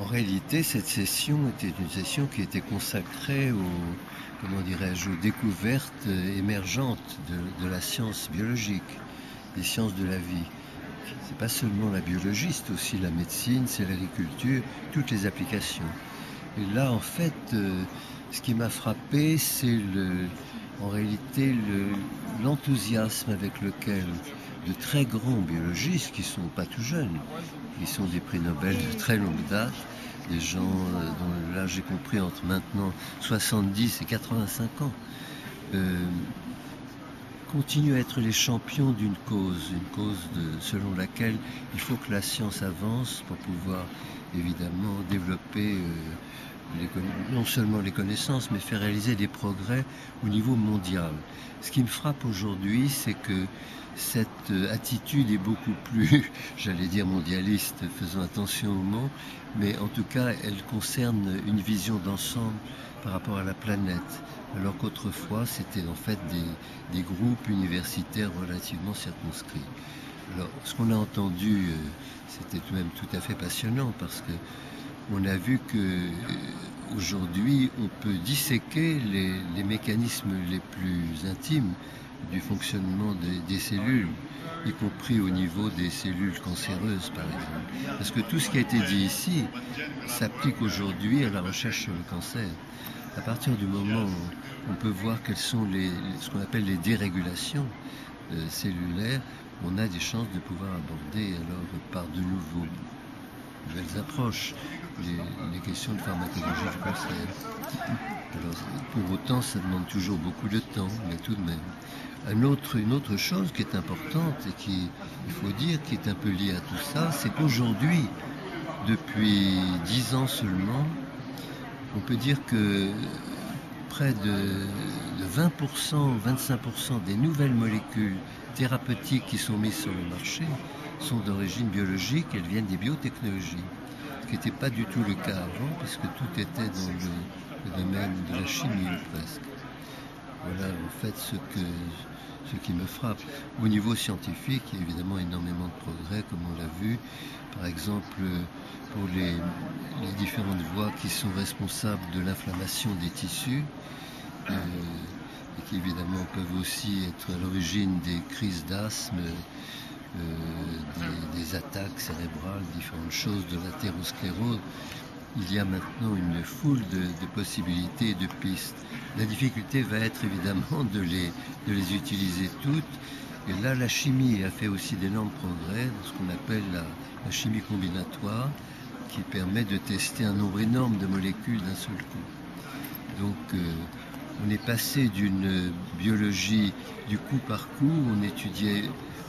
En réalité, cette session était une session qui était consacrée comment dirais-je, aux découvertes émergentes de la science biologique, des sciences de la vie. C'est pas seulement la biologie, c'est aussi la médecine, c'est l'agriculture, toutes les applications. Et là, en fait, ce qui m'a frappé, c'est en réalité l'enthousiasme avec lequel de très grands biologistes, qui sont pas tout jeunes, qui sont des prix Nobel de très longue date, des gens dont l'âge est compris entre maintenant 70 et 85 ans, continuent à être les champions d'une cause, selon laquelle il faut que la science avance pour pouvoir évidemment développer non seulement les connaissances, mais faire réaliser des progrès au niveau mondial. Ce qui me frappe aujourd'hui, c'est que cette attitude est beaucoup plus, j'allais dire mondialiste, faisons attention au mot, mais en tout cas, elle concerne une vision d'ensemble par rapport à la planète, alors qu'autrefois, c'était en fait des groupes universitaires relativement circonscrits. Alors, ce qu'on a entendu, c'était tout de même tout à fait passionnant, parce que on a vu que aujourd'hui, on peut disséquer les mécanismes les plus intimes du fonctionnement des cellules, y compris au niveau des cellules cancéreuses, par exemple. Parce que tout ce qui a été dit ici s'applique aujourd'hui à la recherche sur le cancer. À partir du moment où on peut voir quelles sont ce qu'on appelle les dérégulations cellulaires, on a des chances de pouvoir aborder alors par de nouvelles approches les questions de pharmacologie du cancer. Alors, pour autant, ça demande toujours beaucoup de temps, mais tout de même. Une autre chose qui est importante et il faut dire, qui est un peu liée à tout ça, c'est qu'aujourd'hui, depuis 10 ans seulement, on peut dire que près de 20%, 25% des nouvelles molécules thérapeutiques qui sont mises sur le marché sont d'origine biologique, elles viennent des biotechnologies, ce qui n'était pas du tout le cas avant, puisque tout était dans le domaine de la chimie presque. Voilà en fait ce qui me frappe. Au niveau scientifique, il y a évidemment énormément de progrès, comme on l'a vu. Par exemple, pour les différentes voies qui sont responsables de l'inflammation des tissus, et qui évidemment peuvent aussi être à l'origine des crises d'asthme, des attaques cérébrales, différentes choses, de l'athérosclérose. Il y a maintenant une foule de possibilités et de pistes. La difficulté va être évidemment de les utiliser toutes. Et là, la chimie a fait aussi d'énormes progrès dans ce qu'on appelle la chimie combinatoire, qui permet de tester un nombre énorme de molécules d'un seul coup. Donc, on est passé d'une biologie du coup par coup, on étudiait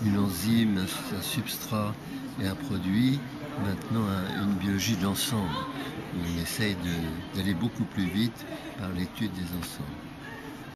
une enzyme, un substrat et un produit, maintenant à une biologie d'ensemble. On essaye d'aller beaucoup plus vite par l'étude des ensembles.